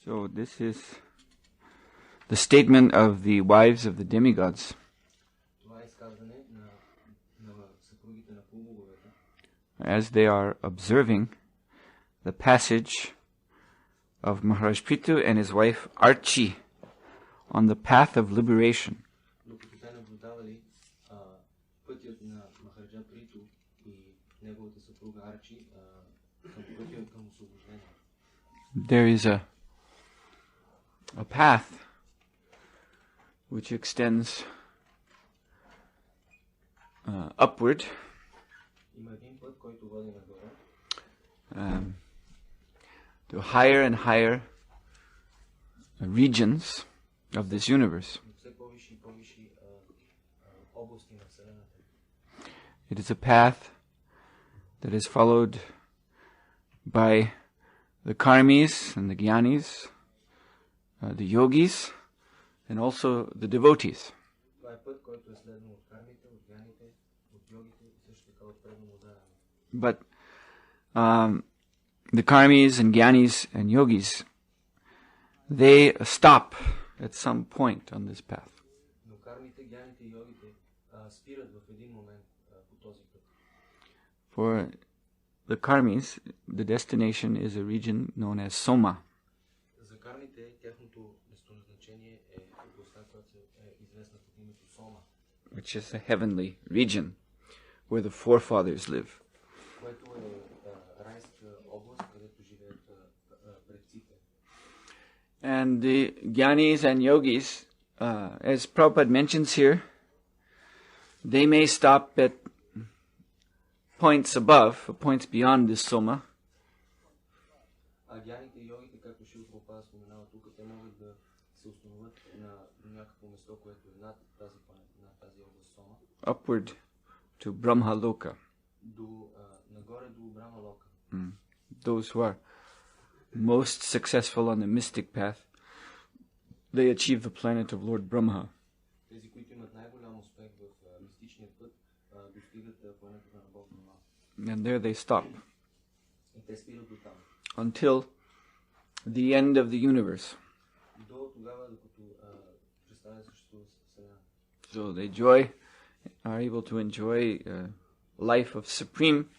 So this is the statement of the wives of the demigods. As they are observing the passage of Maharaj Prithu and his wife Archie on the path of liberation. There is a path which extends upward to higher and higher regions of this universe. It is a path that is followed by the karmis and the jnanis, the yogis, and also the devotees. But the karmis and jnanis and yogis, they stop at some point on this path. For the karmis, the destination is a region known as Soma, which is a heavenly region where the forefathers live. And the jnanis and yogis, as Prabhupada mentions here, they may stop at points above, points beyond this Soma. Upward to Brahma Loka. Those who are most successful on the mystic path, they achieve the planet of Lord Brahma. And there they stop until the end of the universe. So they are able to enjoy a life of supreme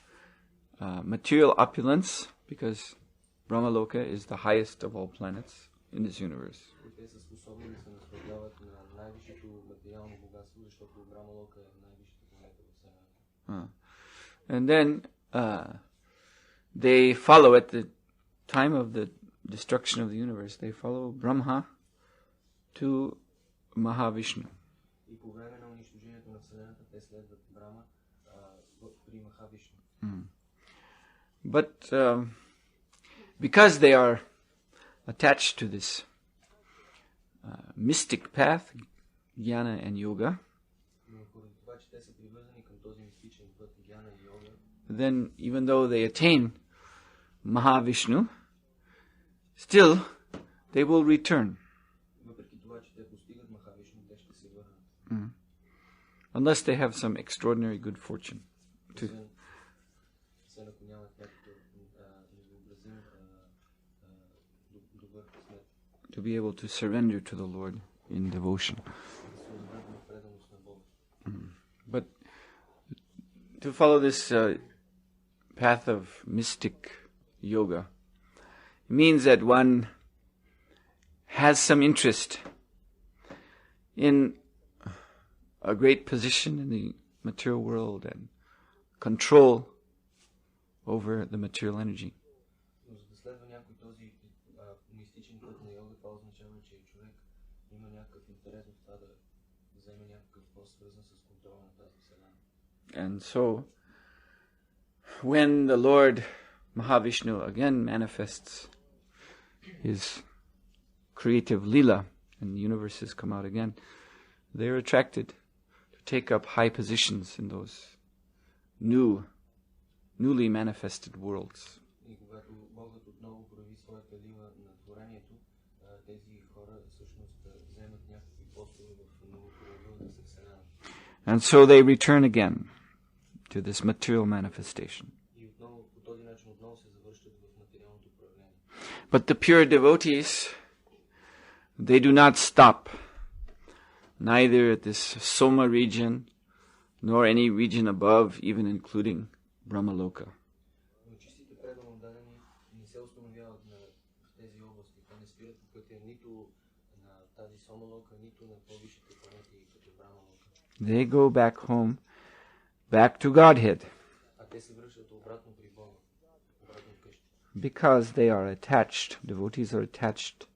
material opulence, because Brahmaloka is the highest of all planets in this universe. And then they follow, at the time of the destruction of the universe, they follow Brahma to Mahavishnu. But because they are attached to this mystic path, jnana and yoga, then even though they attain Mahavishnu, still they will return. Unless they have some extraordinary good fortune to be able to surrender to the Lord in devotion. But to follow this path of mystic yoga means that one has some interest in a great position in the material world and control over the material energy. And so, when the Lord Mahavishnu again manifests his creative lila and the universes come out again, they're attracted to take up high positions in those newly manifested worlds. And so they return again to this material manifestation. But the pure devotees, they do not stop, neither at this Soma region, nor any region above, even including Brahmaloka. They go back home, back to Godhead, because they are attached, devotees are attached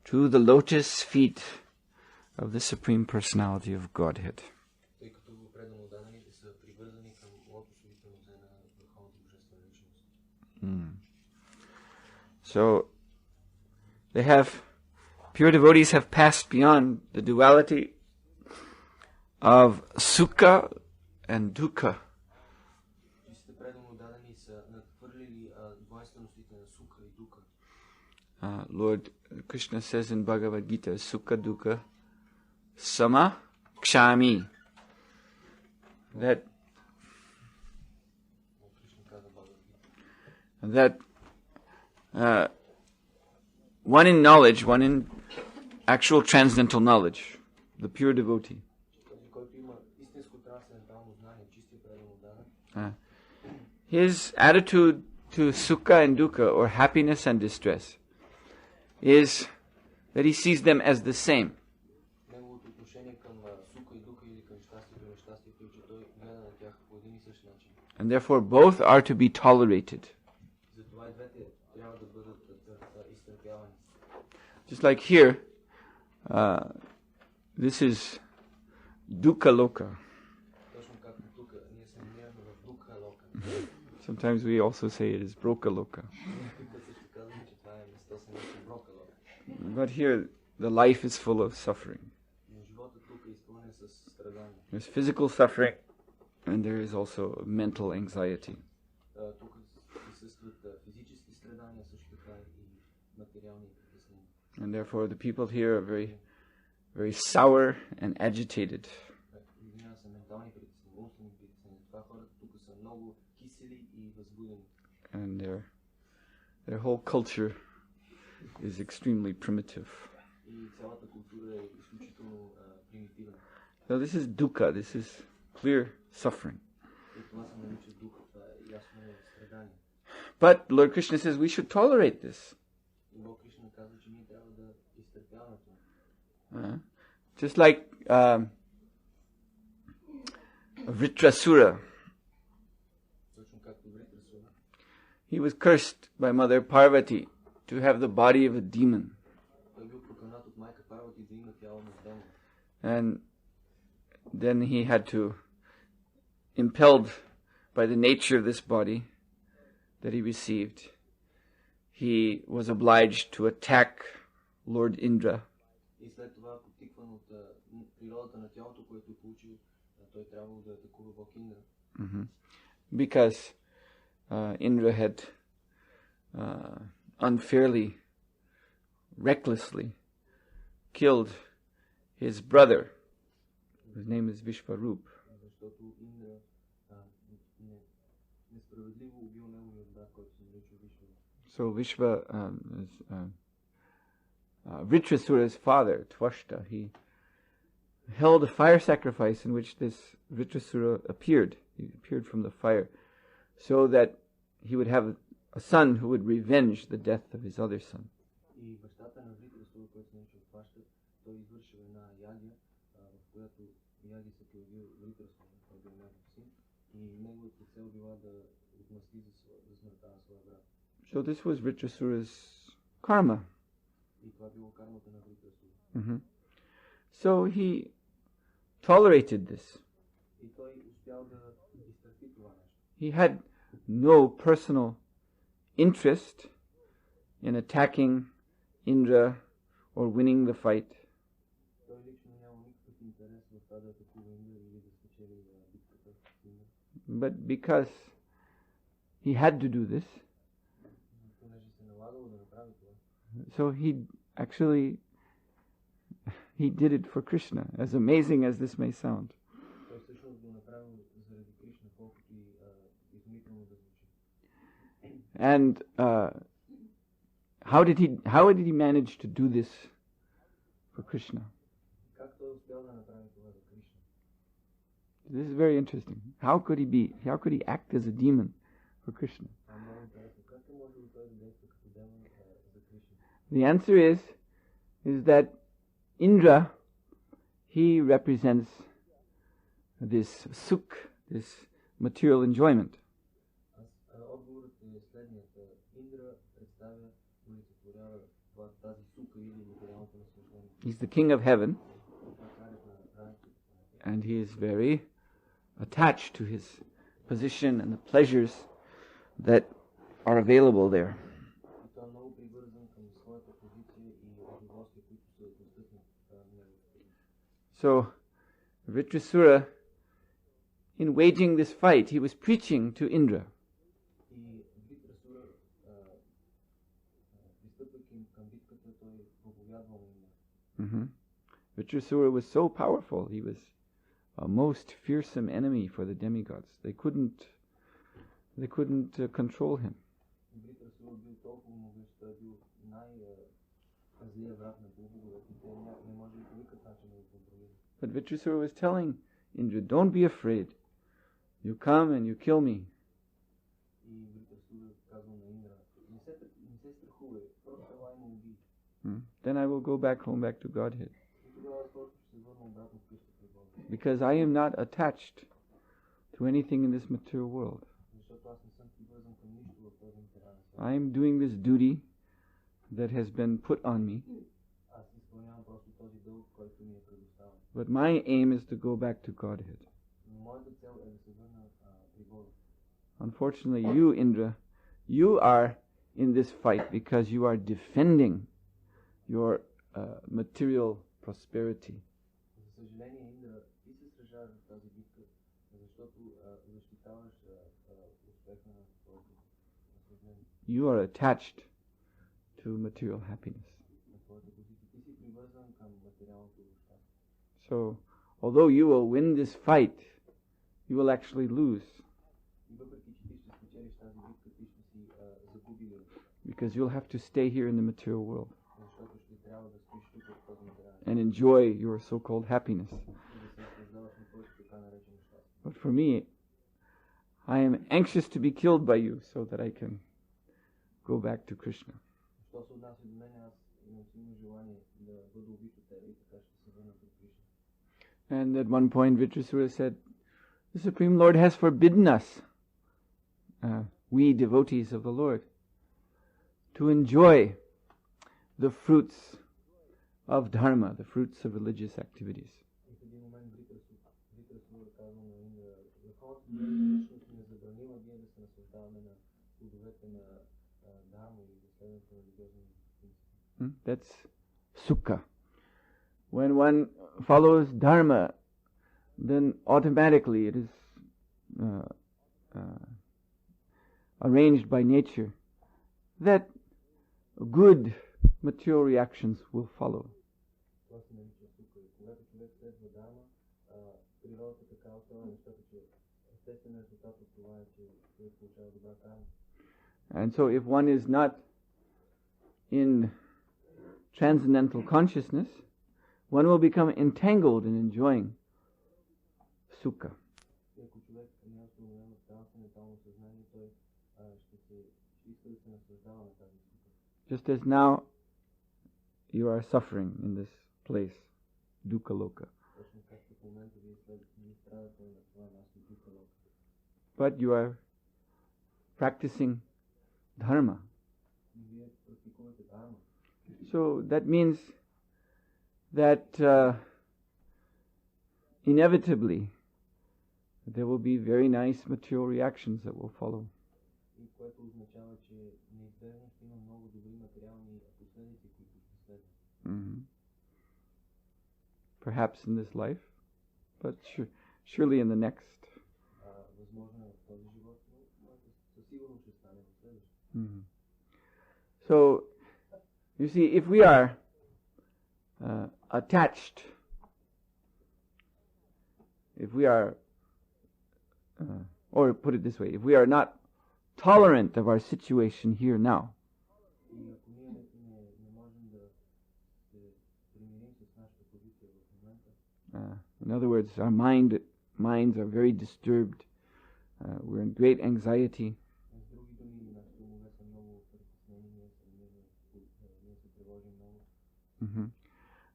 to the lotus feet of the Supreme Personality of Godhead. So, pure devotees have passed beyond the duality of sukha and dukha. Lord Krishna says in Bhagavad Gita, sukha dukha sama kshami. That one in knowledge, one in actual transcendental knowledge, the pure devotee, his attitude to sukha and dukkha, or happiness and distress, is that he sees them as the same. And therefore both are to be tolerated. Just like here, this is dukha loka. Sometimes we also say it is broka loka. But here, the life is full of suffering. There's physical suffering, and there is also mental anxiety. And therefore the people here are very, very sour and agitated. And their whole culture is extremely primitive. So this is dukkha, this is clear suffering. But Lord Krishna says we should tolerate this. Just like Vritrasura. He was cursed by Mother Parvati to have the body of a demon. And then he had to, impelled by the nature of this body that he received, he was obliged to attack Lord Indra. Because Indra had unfairly, recklessly killed his brother, whose name is Vishvarup. So Vritrasura's father, Twashta, he held a fire sacrifice in which this Vritrasura appeared. He appeared from the fire, so that he would have a son who would revenge the death of his other son. So this was Vritrasura's karma. So he tolerated this. He had no personal interest in attacking Indra or winning the fight. But because he had to do this, so he did it for Krishna, as amazing as this may sound. And how did he manage to do this for Krishna? This is very interesting. How could he act as a demon for Krishna? The answer is that Indra, he represents this sukh, this material enjoyment. He's the king of heaven, and he is very attached to his position and the pleasures that are available there. So, Vritrasura, in waging this fight, he was preaching to Indra. Vritrasura was so powerful. He was a most fearsome enemy for the demigods. They couldn't control him. But Vritrasura was telling Indra, don't be afraid. You come and you kill me. Then I will go back home, back to Godhead. Because I am not attached to anything in this material world. I am doing this duty that has been put on me. But my aim is to go back to Godhead. Unfortunately, you, Indra, you are in this fight because you are defending your material prosperity. You are attached to material happiness. So, although you will win this fight, you will actually lose. Because you'll have to stay here in the material world and enjoy your so-called happiness. But for me, I am anxious to be killed by you so that I can go back to Krishna. And at one point Vritrasura said, the Supreme Lord has forbidden us, we devotees of the Lord, to enjoy the fruits of dharma, the fruits of religious activities. That's sukha. When one follows dharma, then automatically it is arranged by nature that good material reactions will follow. And so if one is not in transcendental consciousness, one will become entangled in enjoying sukha. Just as now you are suffering in this place, dukha loka. But you are practicing dharma. So that means that inevitably there will be very nice material reactions that will follow. Perhaps in this life, but surely in the next. So, you see, if we are attached, if we are, or put it this way, if we are not tolerant of our situation here now, In other words, our minds are very disturbed. We're in great anxiety.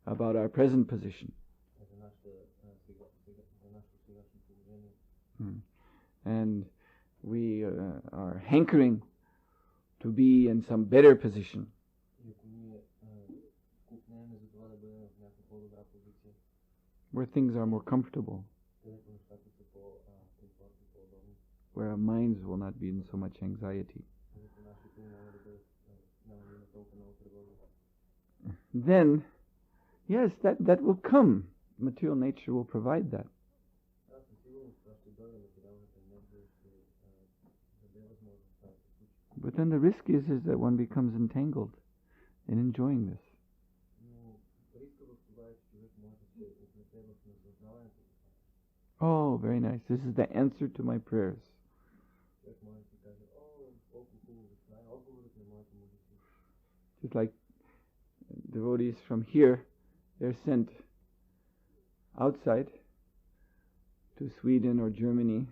About our present position. And we are hankering to be in some better position. Where things are more comfortable. Where our minds will not be in so much anxiety. Then, yes, that will come. Material nature will provide that. But then the risk is that one becomes entangled in enjoying this. Oh, very nice. This is the answer to my prayers. Just like devotees from here, they're sent outside to Sweden or Germany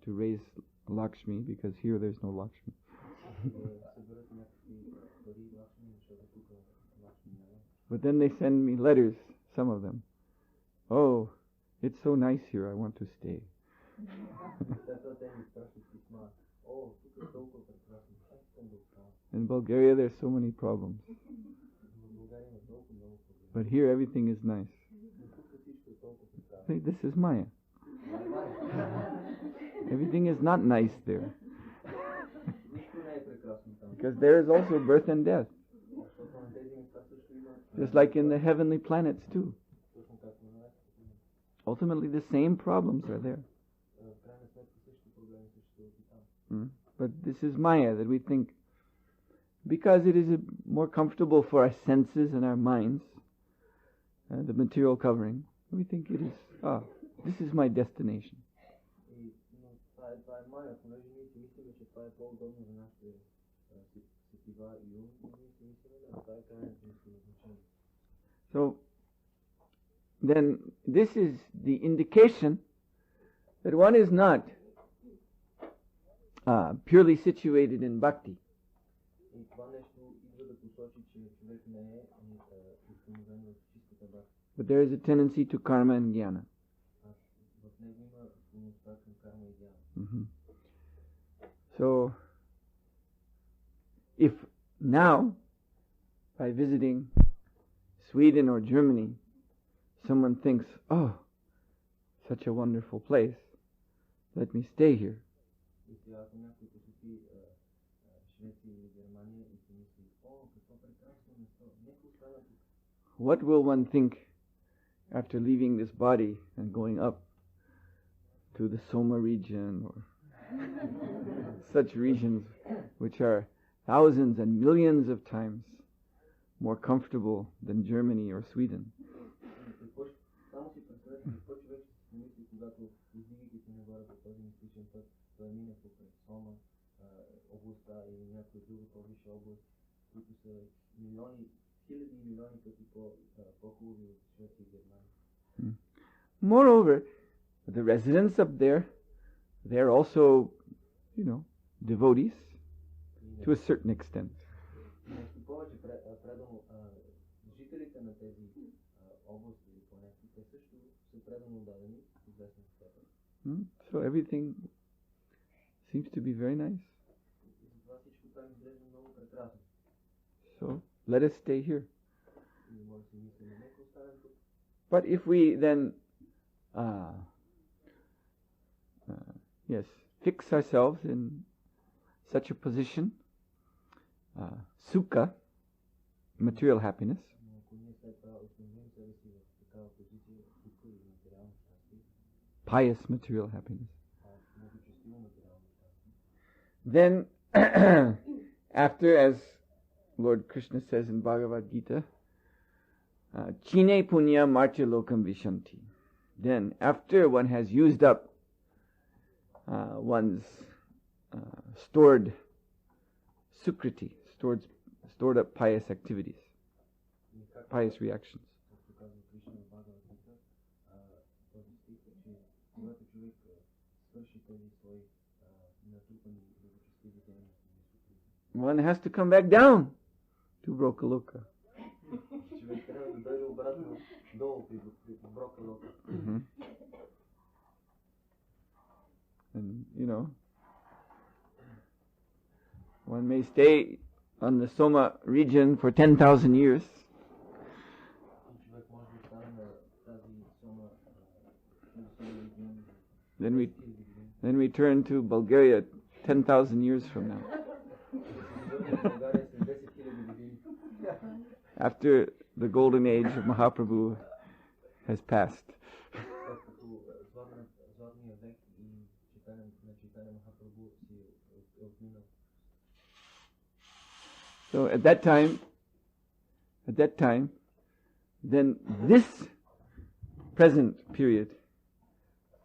to raise Lakshmi, because here there's no Lakshmi. But then they send me letters, some of them. Oh, it's so nice here, I want to stay. In Bulgaria there's so many problems. But here everything is nice. See, this is Maya. Everything is not nice there. Because there is also birth and death. Just like in the heavenly planets too. Ultimately the same problems are there. But this is Maya, that we think, because it is more comfortable for our senses and our minds, the material covering, we think it is, this is my destination. So, then this is the indication that one is not purely situated in bhakti. But there is a tendency to karma and jnana. So, if now, by visiting Sweden or Germany, someone thinks, oh, such a wonderful place, let me stay here. What will one think after leaving this body and going up to the Soma region or such regions which are thousands and millions of times more comfortable than Germany or Sweden? Moreover, the residents up there, they're also, devotees to a certain extent. So everything seems to be very nice. So let us stay here. But if we then, fix ourselves in such a position, sukha, material happiness, pious material happiness, then after, as Lord Krishna says in Bhagavad Gita, chine punya martya lokam vishanti. Then after one has used up one's stored sukriti, stored up pious activities, pious reactions. One has to come back down to Brokaloka. Mm-hmm. And one may stay on the Soma region for 10,000 years. Then we turn to Bulgaria 10,000 years from now. After the golden age of Mahaprabhu has passed. So at that time, then this present period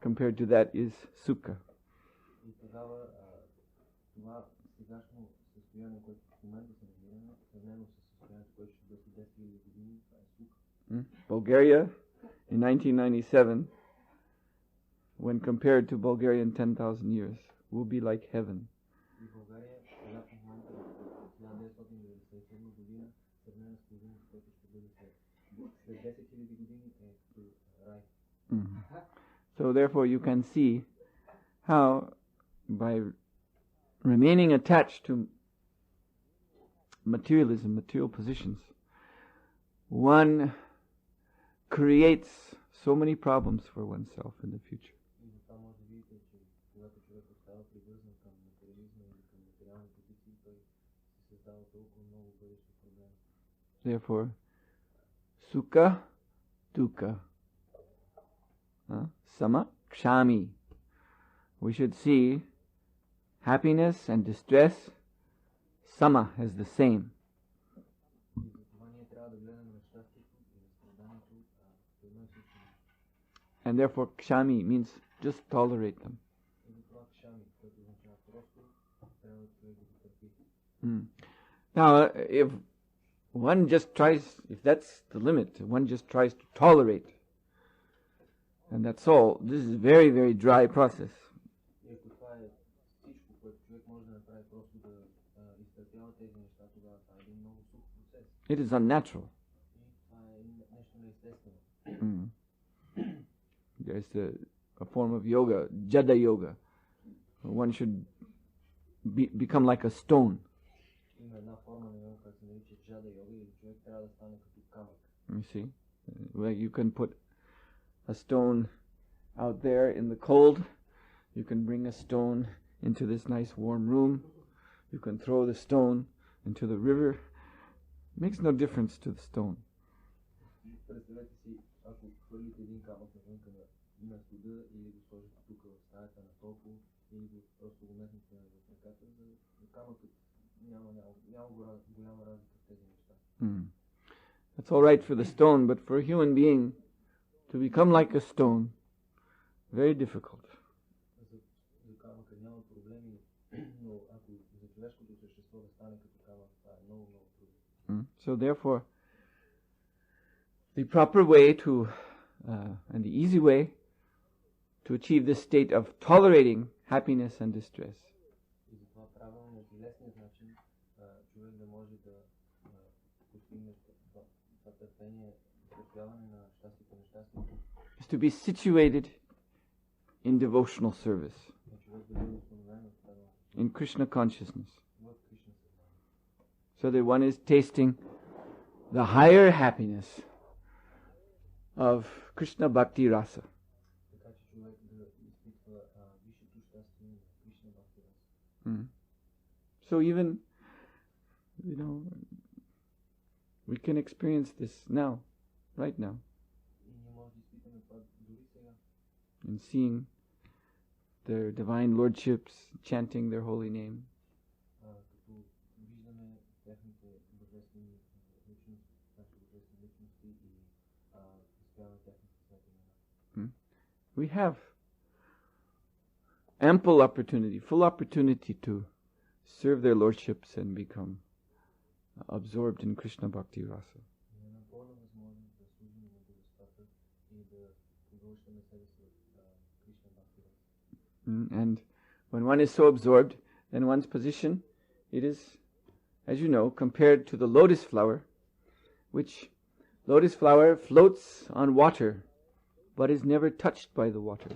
compared to that is sukha. Bulgaria in 1997, when compared to Bulgaria in 10,000 years, will be like heaven. Mm-hmm. So therefore you can see how by remaining attached to materialism, material positions, one creates so many problems for oneself in the future. Therefore, sukha, dukha, sama, kshami. We should see happiness and distress, sama, as the same. And therefore, kshami means just tolerate them. Now, if one just tries, if that's the limit, one just tries to tolerate, and that's all, this is a very, very dry process. It is unnatural. There's a form of yoga, jada yoga. One should become like a stone. You see, where you can put a stone out there in the cold, you can bring a stone into this nice warm room, you can throw the stone into the river. It makes no difference to the stone. That's all right for the stone, but for a human being to become like a stone, very difficult. So therefore, the proper way to, and the easy way to achieve this state of tolerating happiness and distress is to be situated in devotional service, in Krishna consciousness, so that one is tasting the higher happiness of Krishna Bhakti Rasa. So even, we can experience this now, right now, in seeing their divine lordships, chanting their holy name. We have ample opportunity, full opportunity to serve their lordships and become absorbed in Krishna Bhakti Rasa. And when one is so absorbed, then one's position, it is, as you know, compared to the lotus flower, which lotus flower floats on water, but is never touched by the water.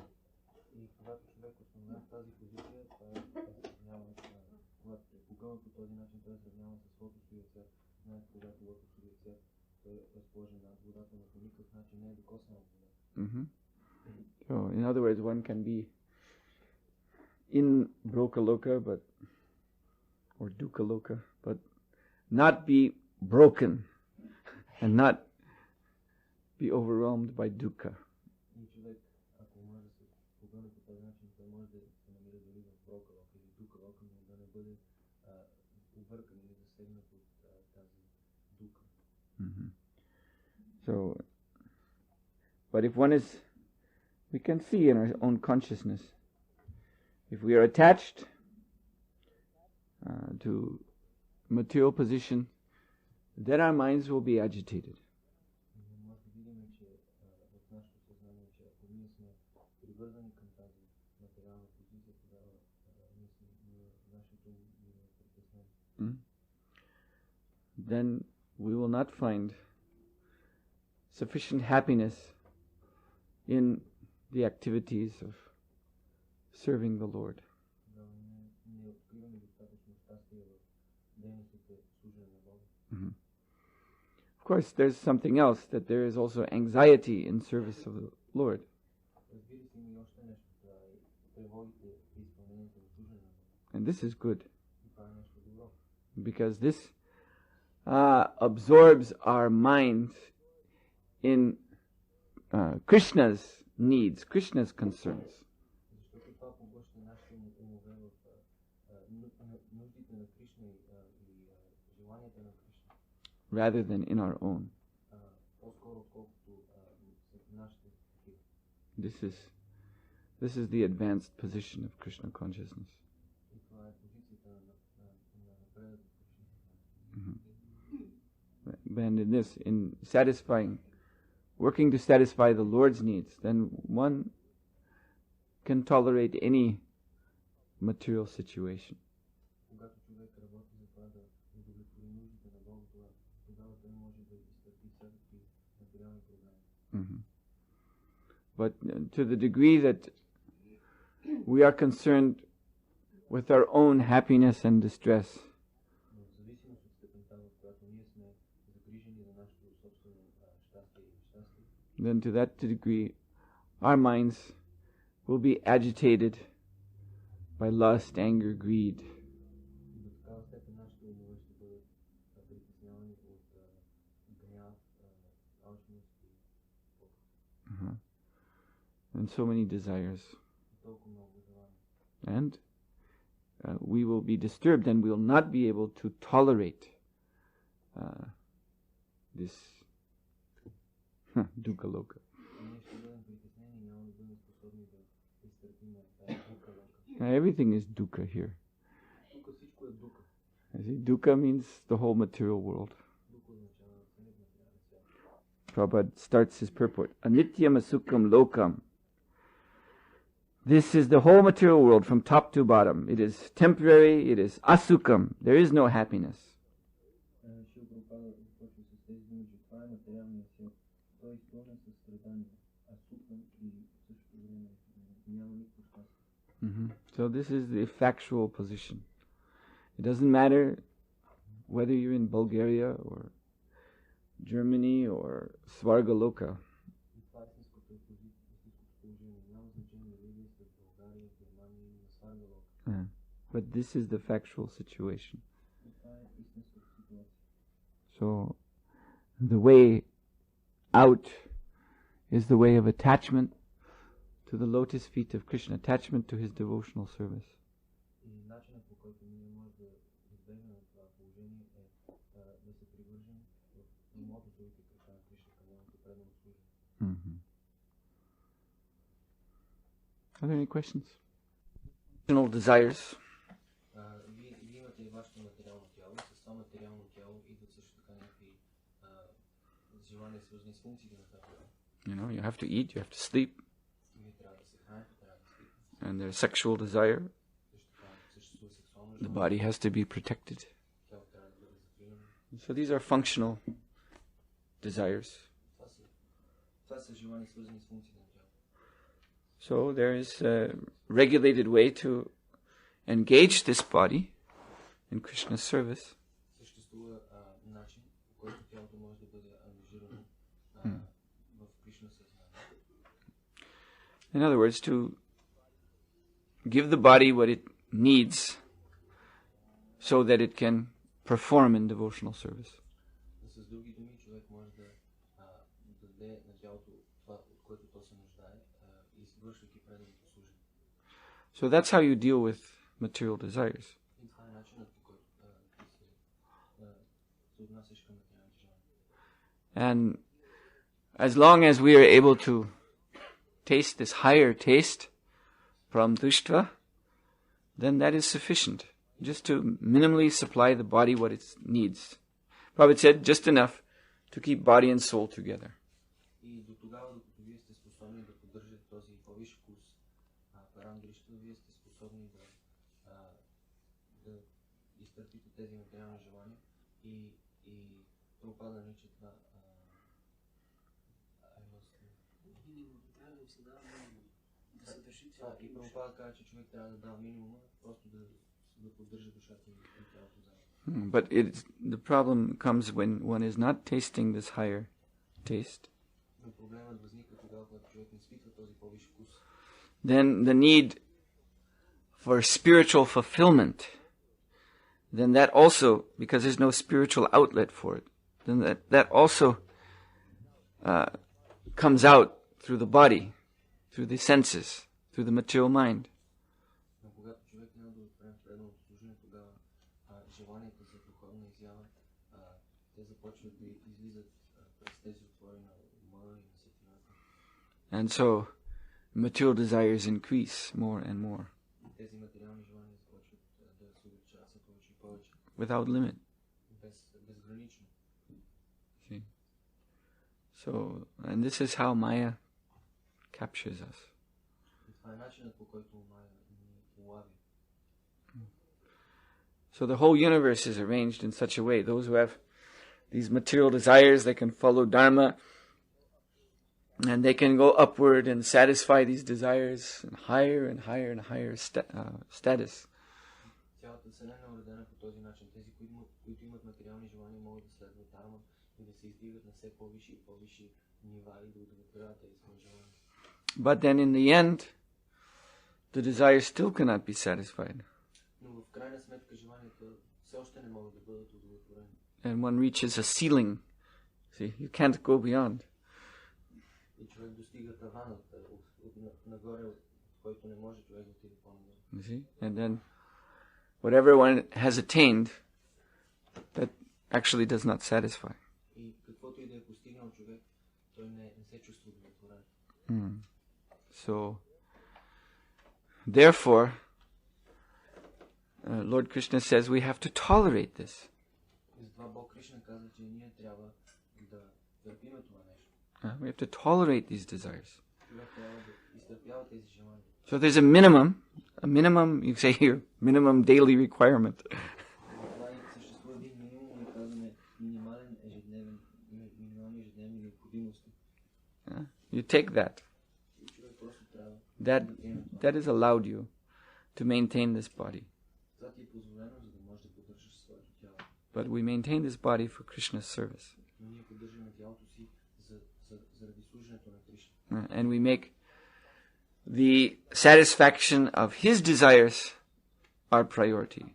So, in other words, one can be in Brokaloka, or Dukaloka, but not be broken and not be overwhelmed by dukkha. So, but if one is, we can see in our own consciousness, if we are attached to material position, then our minds will be agitated. Then we will not find sufficient happiness in the activities of serving the Lord. Of course, there's something else, that there is also anxiety in service of the Lord. And this is good, because this absorbs our mind in Krishna's needs, Krishna's concerns. Rather than in our own. This is the advanced position of Krishna consciousness. And in this, in satisfying, working to satisfy the Lord's needs, then one can tolerate any material situation. But to the degree that we are concerned with our own happiness and distress, then to that degree our minds will be agitated by lust, anger, greed. And so many desires. And we will be disturbed, and we will not be able to tolerate this Dukaloka. Everything is dukkha here. See, dukkha means the whole material world. Prabhupada starts his purport. Anityam asukham lokam. This is the whole material world from top to bottom. It is temporary, it is asukham. There is no happiness. So this is the factual position. It doesn't matter whether you're in Bulgaria or Germany or Svargaloka. But this is the factual situation. So the way out is the way of attachment to the lotus feet of Krishna, attachment to his devotional service. Are there any questions? Desires. вашето материално тяло и с това материално тяло идват също така някакви желания, свързани с функциите на това тяло. You know, you have to eat, you have to sleep, Вие трябва да се храните, трябва да спите. and there's sexual desire. Също така съществува сексуално The желание. body has to be protected. Тялото трябва да бъде закрилено. So these are functional desires. Това са желания, свързани с функциите на тялото. So there is a regulated way to engage this body in Krishna's service. Съществува начин, по който тялото може да бъде ангажирано в Кришна съзнание. In other words, to give the body what it needs so that it can perform in devotional service. С други думи, човек може да даде на тялото това, от което то се нуждае, извършвайки преданото служение. So that's how you deal with material desires. И това е начинът, по който се отнасяш към материалните желания. And as long as we are able to taste this higher taste from dushtva, then that is sufficient. Just to minimally supply the body what it needs. Prabhupada said, just enough to keep body and soul together. И до тогава, докато вие сте способни да поддържате този по-висш вкус, парам дриштва, вие сте способни да изтърпите тези материални желания и Прабхупада нарича това и Прабхупада казва, че човек трябва да дава минимума, просто да поддържа душата и тялото заедно. But the problem comes when one is not tasting this higher taste. Но проблемът възниква тогава, когато човек не изпитва този по-висш вкус. Then the need for spiritual fulfillment, then that also, because there's no spiritual outlet for it, then that also comes out through the body, through the senses, through the material mind. Но когато човек няма да отпрем в преданото служение, тогава желанията за духовна изява, те започват да излизат през тези отвори на ума и на сетивата. And so material desires increase more and more. Тези материални желания започват да се увеличават все повече и повече. Without limit. Безгранично. See? So, and this is how Maya captures us. И това е начинът, по който Мая ни улави. So the whole universe is arranged in such a way. Those who have these material desires, they can follow Dharma, and they can go upward and satisfy these desires in higher and higher and higher status. Цялата вселена е уредена по този начин. Тези, които имат материални желания, могат да следват Дharma и да се издигат на все по-висши и по-висши нива и да удовлетворяват тези свои желания. But then in the end, the desires still cannot be satisfied. Но в крайна сметка желанията все още не могат да бъдат удовлетворени. And one reaches a ceiling. See, you can't go beyond. И човек достига таванът нагоре, от който не може човек да отиде по-нагоре. You see? And then whatever one has attained, that actually does not satisfy. И каквото и да е постигнал човек, той не се чувства удовлетворен. So, therefore, Lord Krishna says we have to tolerate this. И затова Бог Кришна казва, че ние трябва да търпиме това нещо. We have to tolerate these desires. Човек трябва да изтърпява тези желания. So there's a minimum, you say here, minimum daily requirement. Това съществува един минимум, и казваме минимални ежедневни необходимости. You take that. И човек просто трябва That is allowed you to maintain this body. това ти е позволено, за да можеш да поддържаш своето тяло. But we maintain this body for Krishna's service. Но ние поддържаме тялото си заради служенето на Кришна. And we make the satisfaction of his desires our priority.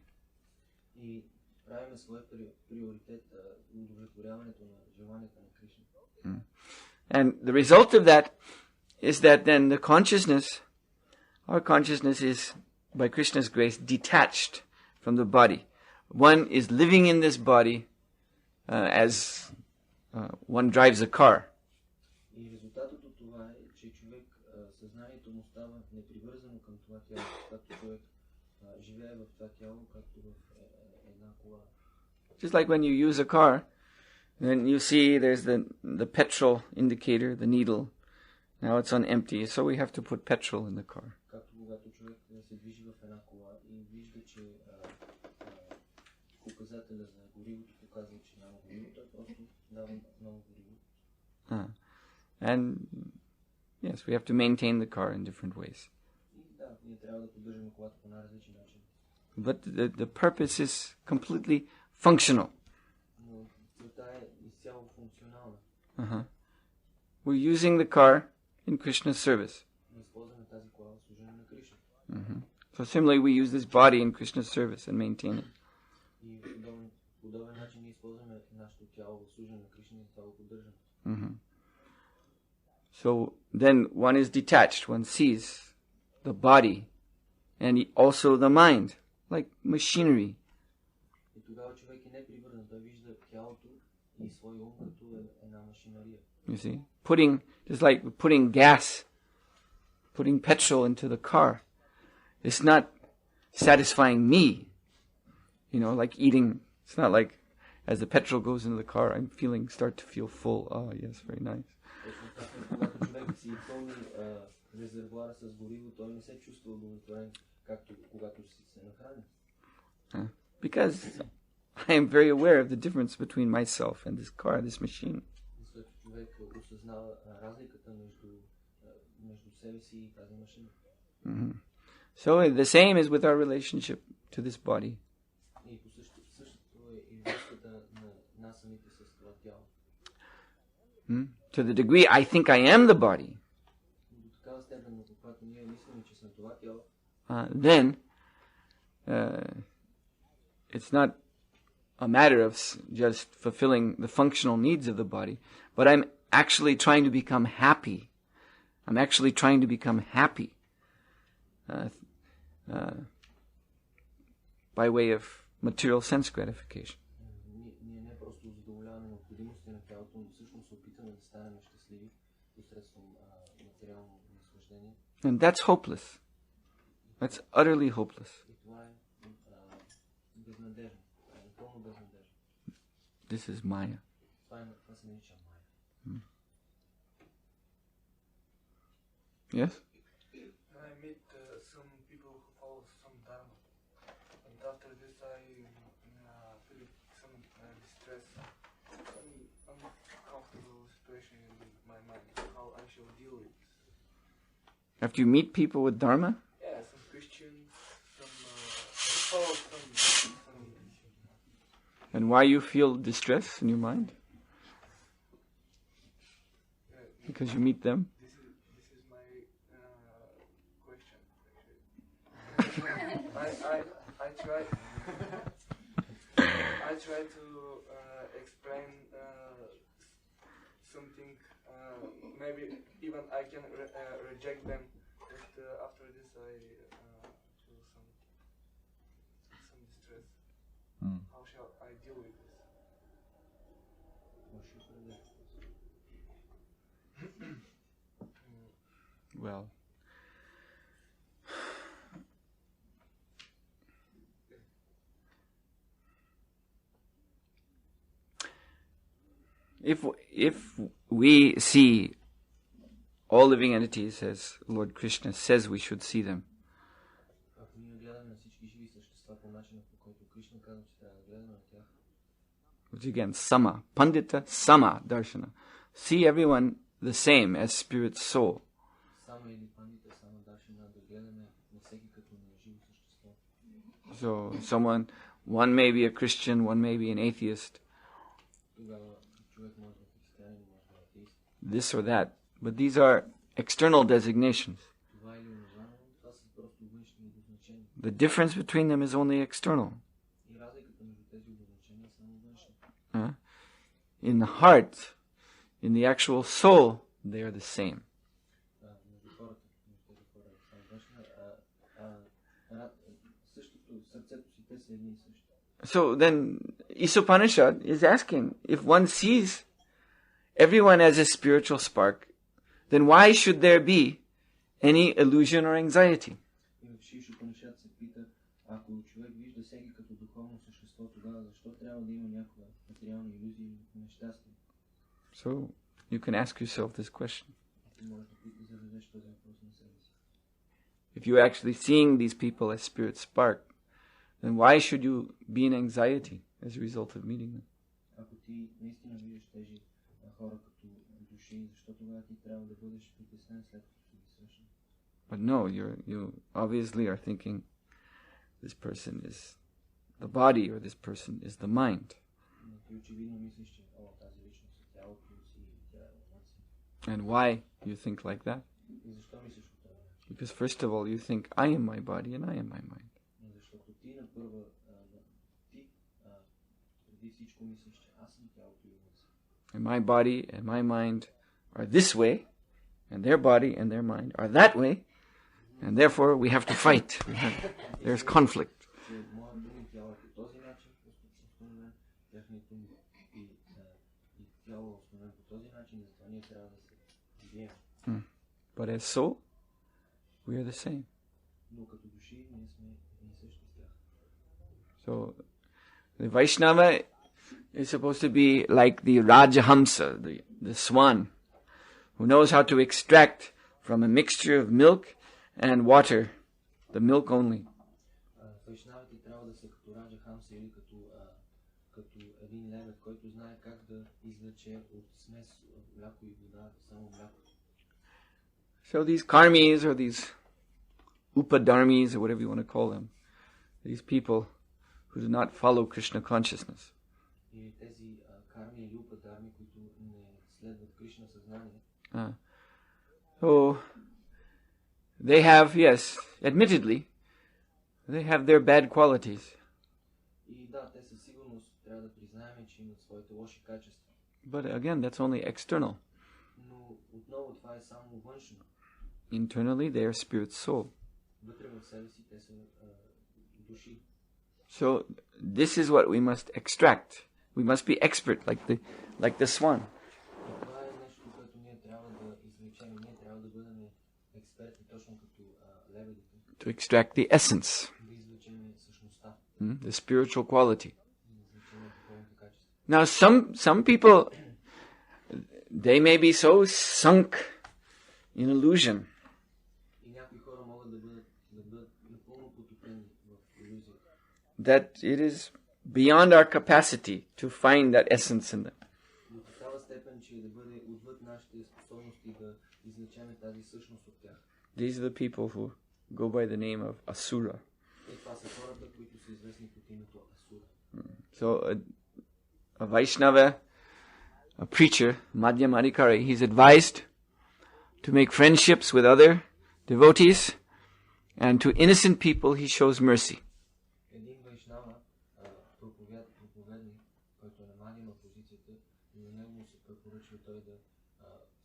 И правиме своя приоритет удовлетворяването на желанията на Кришна. And the result of that is that then our consciousness is, by Krishna's grace, detached from the body. One is living in this body as one drives a car. И резултатът от това е, че човек съзнанието му става непривързано към това тяло, както човек живее в това тяло, както в кола. Just like when you use a car, then you see there's the petrol indicator, the needle. Now it's on empty, so we have to put petrol in the car. Както когато човек се движи в една кола и вижда, че показателя за горивото показва, че няма гориво, той просто дава много гориво. And yes, we have to maintain the car in different ways. Да, ние трябва да поддържаме колата по най-различни начини. But the purpose is completely functional. Но целта е изцяло функционална. We're using the car in Krishna's service. Ние използваме тази кола в служение на Кришна. So similarly, we use this body in Krishna's service and maintain it. И по подобен начин ние използваме нашето тяло в служение на Кришна и това го поддържаме. So then one is detached, one sees the body and also the mind, like machinery. И тогава човек е непривързан, той вижда тялото и своя ум като една машинария. You see, just like putting gas, putting petrol into the car. It's not satisfying me, like eating. It's not like as the petrol goes into the car, start to feel full. Oh yes, very nice. Когато човек си пълни резервуара с гориво, той не се чувства удовлетворен, както когато си се нахрани. Because I am very aware of the difference between myself and this car, this machine. Защото човек осъзнава разликата между себе си и тази машина. So the same is with our relationship to this body. И по същото е и връзката на нас самите с това тяло. To the degree I think I am the body, then it's not a matter of just fulfilling the functional needs of the body, but I'm actually trying to become happy. I'm actually trying to become happy by way of material sense gratification. And that's hopeless. That's utterly hopeless. This is Maya. Yes? I meet some people who follow some dharma, and after this I feel some distress, uncomfortable situation in my mind, how I shall deal with this. After you meet people with dharma? Yeah, some Christians, some follow some. And why you feel distress in your mind? Because you meet them? This is my question. I try to explain something. Maybe even I can reject them, but after this I feel some distress. How shall I deal with this? Well, if we see all living entities as Lord Krishna says we should see them, which again, sama, pandita, sama, darshana. See everyone the same as spirit soul. So one may be a Christian, one may be an atheist, this or that, but these are external designations. The difference between them is only external. In the heart, in the actual soul, they are the same. So then, Isopanishad is asking, if one sees everyone as a spiritual spark, then why should there be any illusion or anxiety? като духовно същество, тогава защо трябва да има някаква материална илюзия и нещастие? So you can ask yourself this question. Ти можеш да зададеш този въпрос на себе си. If you're actually seeing these people as spirit spark, then why should you be in anxiety as a result of meeting them? Ако ти наистина виждаш тези хора като души, защо тогава ти трябва да бъдеш притеснен след като ги срещнеш? But no, you obviously are thinking this person is the body or this person is the mind. Но ти очевидно мислиш, че тази личност е тялото си и тя е умът си. And why you think like that? И защо мислиш по това начин? Because first of all, you think, I am my body and I am my mind. Защото ти на първа, преди всичко мислиш, че аз съм тялото и умът си. And my body and my mind are this way, and their body and their mind are that way, and therefore we have to fight. There's conflict. But as soul, we are the same. So the Vaishnava is supposed to be like the Rajahamsa, the swan, who knows how to extract from a mixture of milk and water, the milk only. Вайшнавите трябва да са като Раджахамса или като един лебед, който знае как да извлече от смес мляко и вода само мляко. So these karmis or these upadharmis or whatever you want to call them, these people who do not follow Krishna consciousness, И тези карми или упадарми, които не следват Кришна съзнание, so they have, yes, admittedly, they have their bad qualities. И да, те със сигурност трябва да признаем, че имат своите лоши качества. But again, that's only external. Но отново това е само външно. Internally, they are spirit soul. Вътре в себе си те са души. So this is what we must extract. We must be expert, like the swan. Това е нещо, което ние трябва да извлечем. Ние трябва да бъдем експерти, точно като лебедите. To extract the essence, Да извлечем същността. the spiritual quality. Да извлечем духовните качества. Now, some people, they may be so sunk in illusion И някои хора могат да бъдат напълно потопени в илюзията. that it is beyond our capacity to find that essence in them. До такава степен, че да бъде отвъд нашите способности да извлечем тази същност от тях. These are the people who go by the name of Asura. И това са хората, които са известни под името Асура. So a Vaishnava, a preacher, Madhyamadikari, he's advised to make friendships with other devotees, and to innocent people he shows mercy. Един вайшнава, проповедник, който е на мадьяма позицията, и на него му се препоръчва той да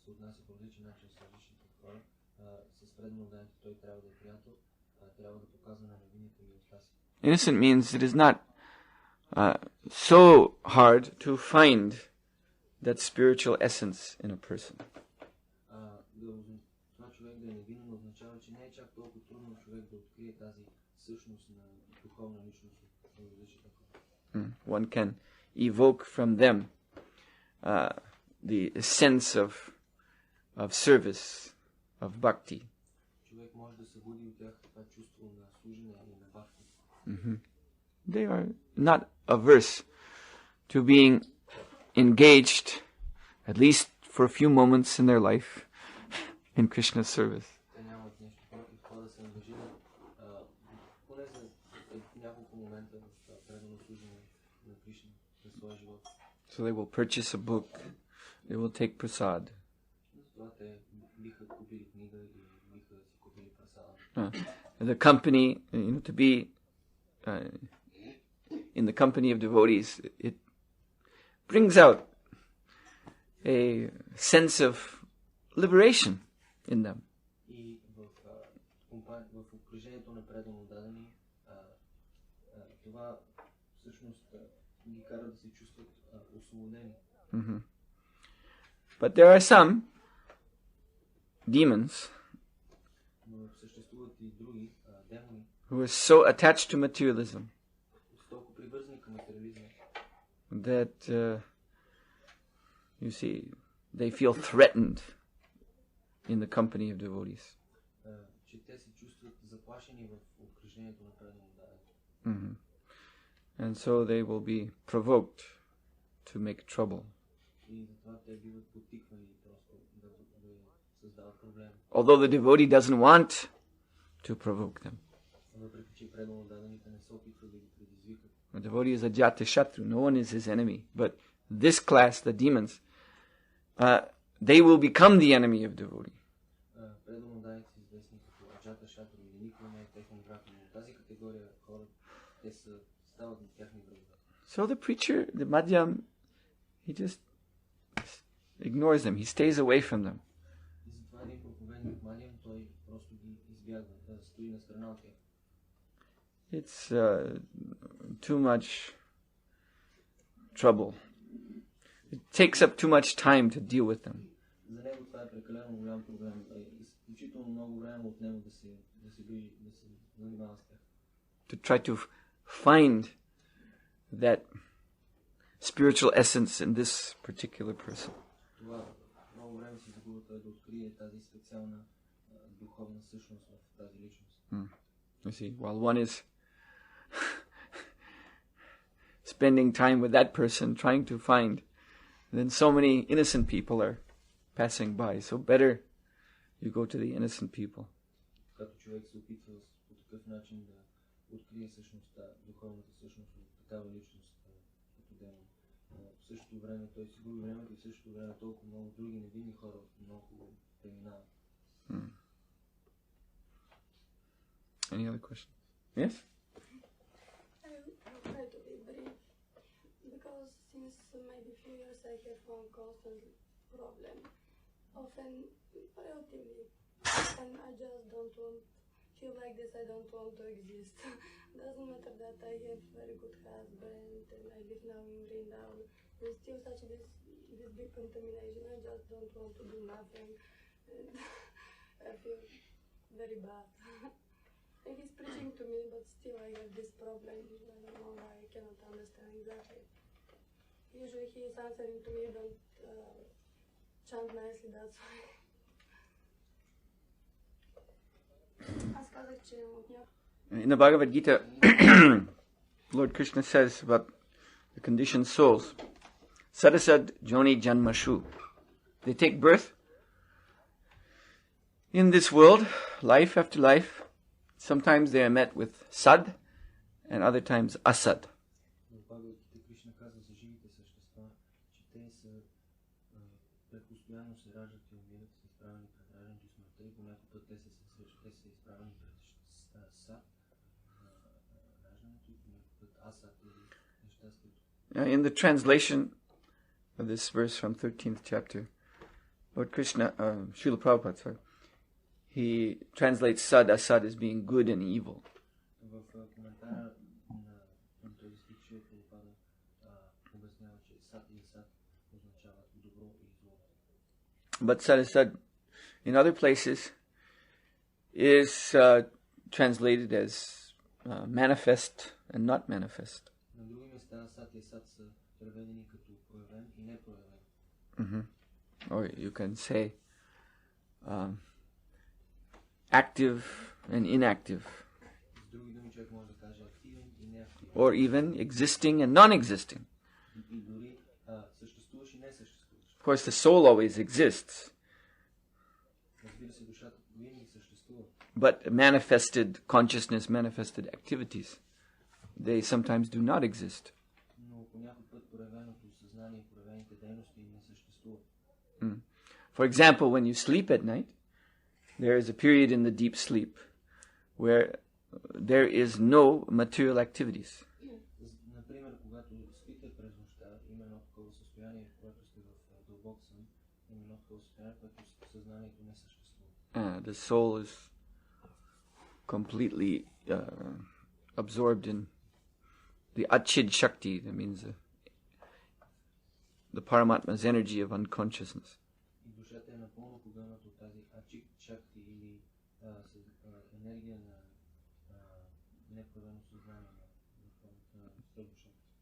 се отнася по различен начин с различните хора. С преднодането той трябва да е приятел, трябва да показва на невинните милостта си. Innocent means it is not so hard to find that spiritual essence in a person. Това човек да е невинен означава, че не е чак толкова трудно човек да открие тази същност на духовна личност в различните хора. One can evoke from them the sense of service, of bhakti. Човек може да събуди от тях това чувство на служене и на бхакти. They are not averse to being engaged, at least for a few moments in their life, in Krishna's service. Те нямат нещо против това да се ангажират поне за няколко момента в предано служене на Кришна за своя живот. So they will purchase a book, they will take prasad. Затова те биха купили книга или биха си купили прасада. The company, to be in the company of devotees, it brings out a sense of liberation in them. И в окружението на предано дадени, това всъщност ги кара да се чувстват освободени. But there are some demons Но съществуват и други демони, who are so attached to materialism толкова that you see, they feel threatened in the company of devotees. And so they will be provoked to make trouble. Although the devotee doesn't want to provoke them. The devotee is a jata shatru, no one is his enemy. But this class, the demons, they will become the enemy of devotee. So the preacher, the madhyam, he just ignores them. He stays away from them. It's too much trouble. It takes up too much time to deal with them. To try to find that spiritual essence in this particular person. You see, while one is spending time with that person, trying to find, then so many innocent people are passing by. So better you go to the innocent people. Any other questions? Yes? I will try to be brief, because since maybe few years I have one constant problem, often relatively, and I just don't feel like this, I don't want to exist. Doesn't matter that I have very good husband and I live now in Vrindavan, there's still such this big contamination, I just don't want to do nothing, and I feel very bad. And he's preaching to me, but still I have this problem. I don't know why, I cannot understand exactly. Usually he is answering to me, don't chant nicely, that's why. In the Bhagavad Gita, Lord Krishna says about the conditioned souls, Sadasad Joni Janmashu. They take birth in this world, life after life. Sometimes they are met with sad, and other times asad. In the translation of this verse from 13th chapter, Lord Krishna, Srila Prabhupada, sorry, he translates sad, asad as being good and evil. But sad, asad, in other places, is translated as manifest and not manifest. Or you can say active and inactive, or even existing and non-existing. Of course, the soul always exists, but manifested consciousness, manifested activities, they sometimes do not exist. For example, when you sleep at night, there is a period in the deep sleep where there is no material activities. The soul is completely absorbed in the Achid Shakti, that means the Paramatma's energy of unconsciousness.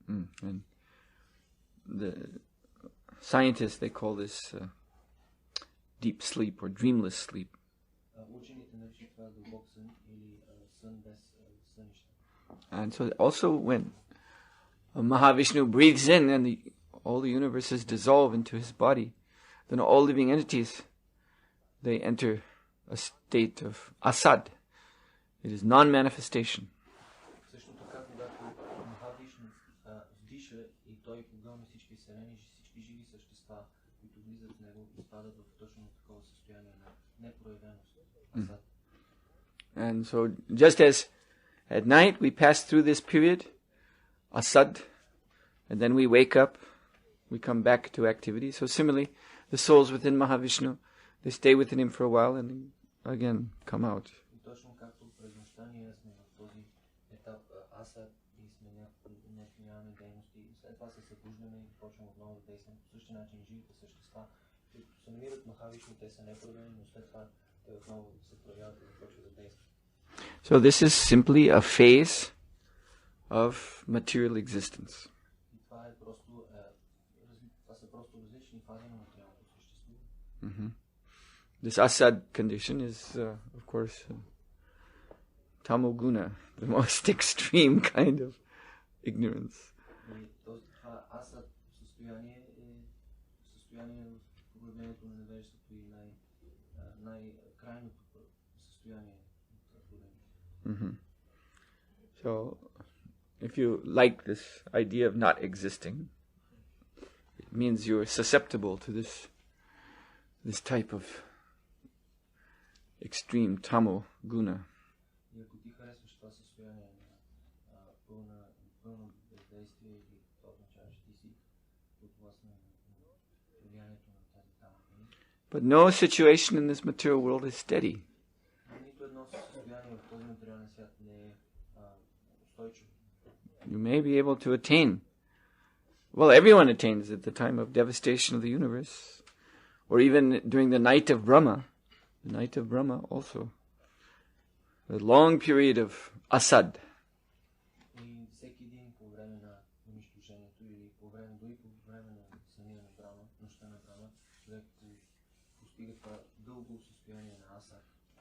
And the scientists, they call this deep sleep or dreamless sleep. And so also when Mahavishnu breathes in and all the universes dissolve into his body, then all living entities, they enter a state of asad. It is non-manifestation. And so just as at night we pass through this period, asad, and then we wake up, we come back to activity. So similarly, the souls within Mahavishnu, they stay within him for a while and again come out. So this is simply a phase of material existence. This asad condition is, of course, tamoguna, the most extreme kind of ignorance. So, if you like this idea of not existing, it means you're susceptible to this type of extreme tamo guna. But no situation in this material world is steady. You may be able to attain. Well, everyone attains at the time of devastation of the universe. Or even during the night of Brahma. The night of Brahma also. A long period of asad.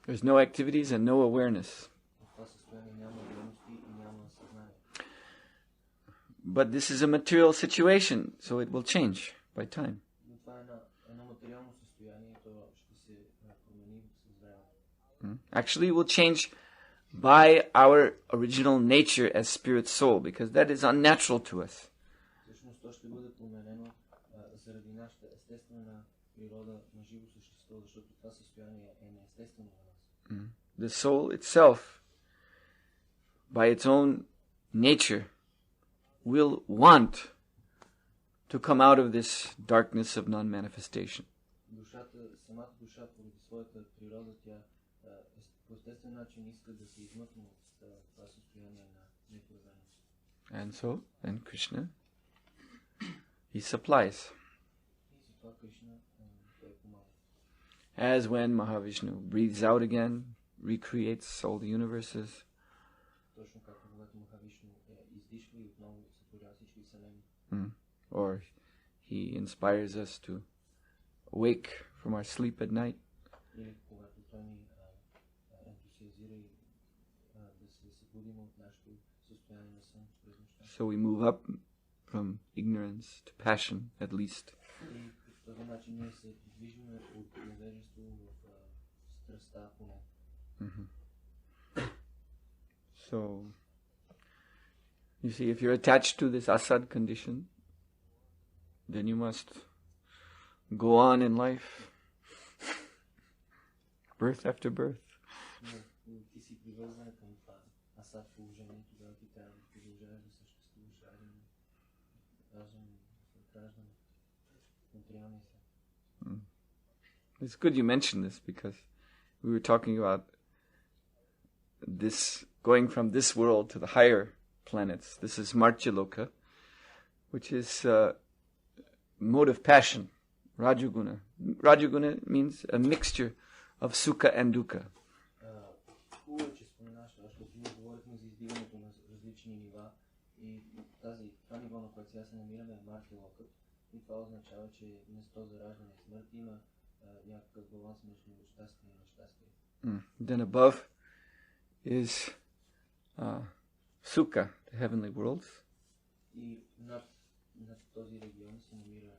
There's no activities and no awareness. But this is a material situation, so it will change by time. Actually, it will change by our original nature as spirit soul, because that is unnatural to us. The soul itself, by its own nature, will want to come out of this darkness of non-manifestation. And so, then Krishna, he supplies. As when Mahavishnu breathes out again, recreates all the universes. Or he inspires us to wake from our sleep at night. So we move up from ignorance to passion, at least. So, you see, if you're attached to this asad condition, then you must go on in life, birth after birth. It's good you mentioned this, because we were talking about this, going from this world to the higher planets. This is Martyaloka, which is mode of passion, Rajaguna. Rajaguna means a mixture of sukha and dukha. И това ниво, на което сега се намираме, е мартилокът. И това означава, че вместо за раждане и смърт има някакъв баланс между щастие и нещастие. Then above is sukha, the heavenly worlds. И над този регион се намира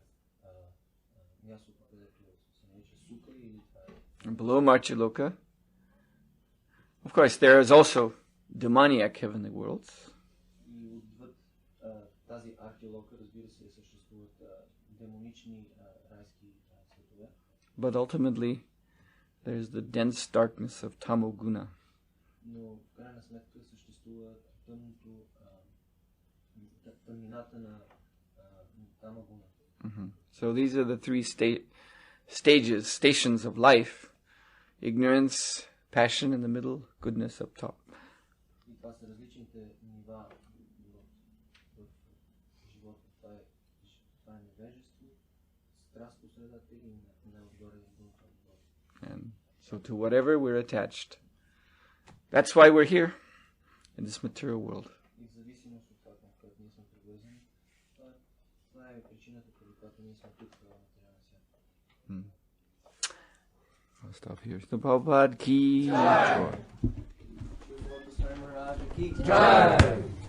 мястото, където се нарича сука или това е. And below Marchaloka, of course, there is also demoniac heavenly worlds. И отвъд тази архилока, разбира се, съществуват демонични райски светове. But ultimately, there's the dense darkness of tamoguna. Но в крайна сметка съществува тъмнината на тамагуна. So these are the three stations of life: ignorance, passion in the middle, goodness up top. И това са различните нива в живота. Това е невежество, страст по средата и най-отгоре дукха. And so to whatever we're attached. That's why we're here in this material world. И в зависимост от това, към което ние сме привързани, това е причината, поради която ние сме тук в материалния свят. I'll stop here. So Prabhupada ki jai. Сухотра Махараджа ki jai.